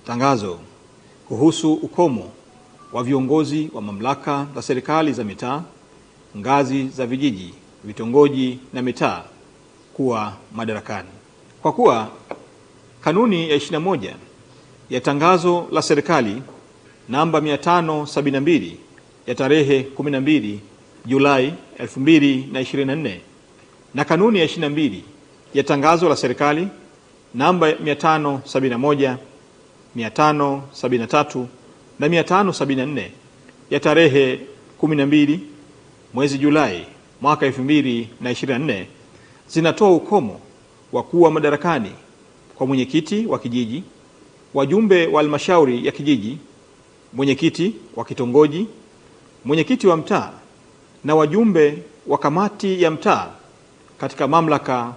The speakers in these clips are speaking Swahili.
Tangazo kuhusu ukomo wa viongozi wa mamlaka za serikali za mitaa, ngazi za vijiji, vitongoji na mitaa kuwa madarakani. Kwa kuwa kanuni ya 21 ya tangazo la serikali namba 572 ya tarehe 12 Julai 2024 na kanuni ya 22 ya tangazo la serikali namba 571, 573 na 574 ya tarehe 12 mwezi Julai mwaka 2024 zinatoa ukomo wa kuwa madarakani kwa mwenyekiti wa kijiji, wajumbe wa halmashauri ya kijiji, mwenyekiti wa kitongoji, mwenyekiti wa mtaa na wajumbe wa kamati ya mtaa katika mamlaka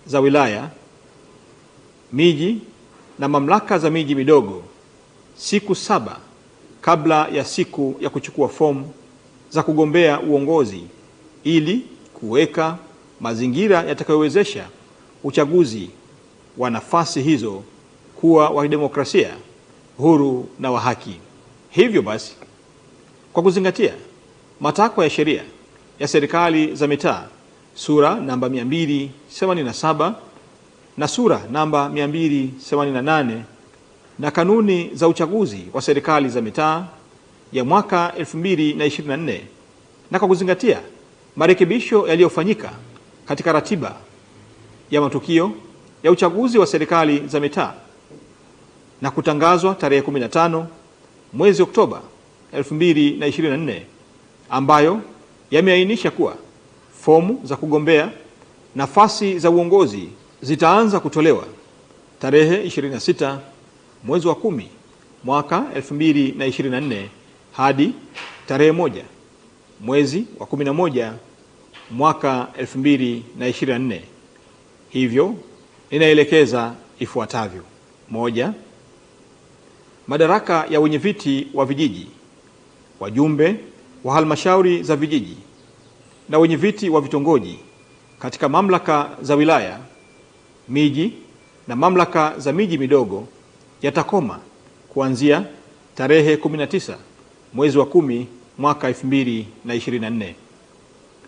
za wilaya, miji na mamlaka za miji midogo siku 7 kabla ya siku ya kuchukua fomu za kugombea uongozi, ili kuweka mazingira yatakayowezesha uchaguzi wa nafasi hizo kuwa wa demokrasia, huru na wa haki. Hivyo basi, kwa kuzingatia matakwa ya sheria ya serikali za mitaa sura namba 287 na sura namba 288 na kanuni za uchaguzi wa serikali za mitaa ya mwaka 2024, na kwa kuzingatia marekebisho yaliyofanyika katika ratiba ya matukio ya uchaguzi wa serikali za mitaa na kutangazwa tarehe 15 mwezi Oktoba 2024, ambayo yameainisha kuwa fomu za kugombea nafasi za uongozi zitaanza kutolewa tarehe 26 mwezi wa 10 mwaka 2024 hadi tarehe 1 mwezi wa 11 mwaka 2024. Hivyo ninaelekeza ifuatavyo: 1. Madaraka ya wenyeviti wa vijiji, wajumbe wa halmashauri za vijiji na wenyeviti wa vitongoji katika mamlaka za wilaya, miji na mamlaka za miji midogo yatakoma kuanzia tarehe 19 mwezi wa 10 mwaka 2024.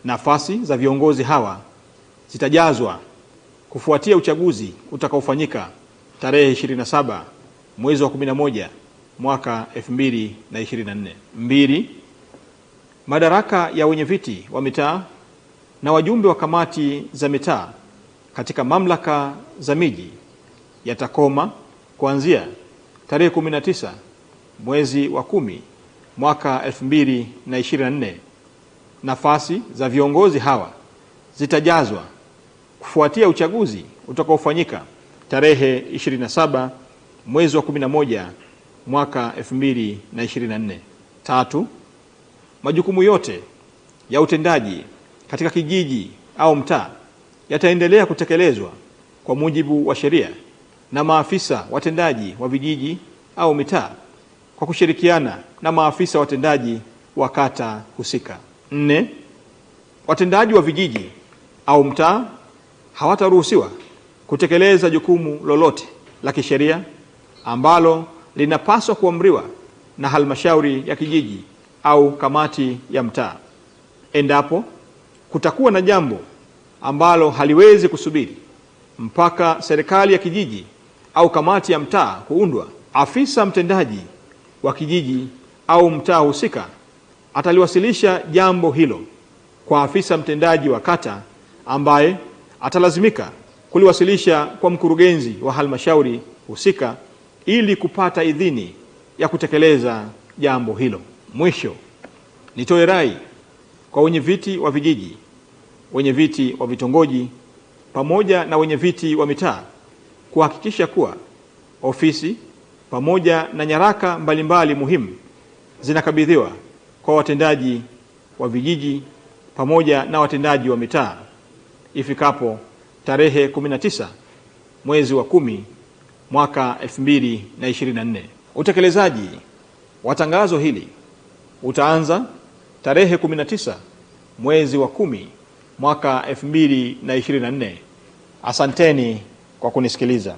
Nafasi za viongozi hawa zitajazwa kufuatia uchaguzi utakaofanyika tarehe 27 mwezi wa 11 mwaka 2024. 2. Madaraka ya wenyeviti wa mitaa na wajumbe wa kamati za mitaa katika mamlaka za miji yatakoma kuanzia tarehe 19 mwezi wa 10 mwaka 2024. Nafasi za viongozi hawa zitajazwa kufuatia uchaguzi utakaofanyika tarehe 27 mwezi wa 11 mwaka 2024. 3. Majukumu yote ya utendaji katika kijiji au mtaa yataendelea kutekelezwa kwa mujibu wa sheria na maafisa watendaji wa vijiji au mitaa kwa kushirikiana na maafisa watendaji wa kata husika. 4. Watendaji wa vijiji au mtaa hawataruhusiwa kutekeleza jukumu lolote la kisheria ambalo linapaswa kuamriwa na halmashauri ya kijiji au kamati ya mtaa. Endapo kutakuwa na jambo ambalo haliwezi kusubiri mpaka serikali ya kijiji au kamati ya mtaa kuundwa, afisa mtendaji wa kijiji au mtaa husika ataliwasilisha jambo hilo kwa afisa mtendaji wa kata, ambaye atalazimika kuliwasilisha kwa mkurugenzi wa halmashauri husika ili kupata idhini ya kutekeleza jambo hilo. Mwisho, nitoe rai kwa wenyeviti wa vijiji, wenyeviti wa vitongoji pamoja na wenyeviti wa mitaa kuhakikisha kuwa ofisi pamoja na nyaraka mbalimbali muhimu zinakabidhiwa kwa watendaji wa vijiji pamoja na watendaji wa mitaa ifikapo tarehe 19 mwezi wa 10 mwaka 2024. Utekelezaji wa tangazo hili utaanza tarehe 19 mwezi wa 10 mwaka 2024. Asanteni kwa kunisikiliza.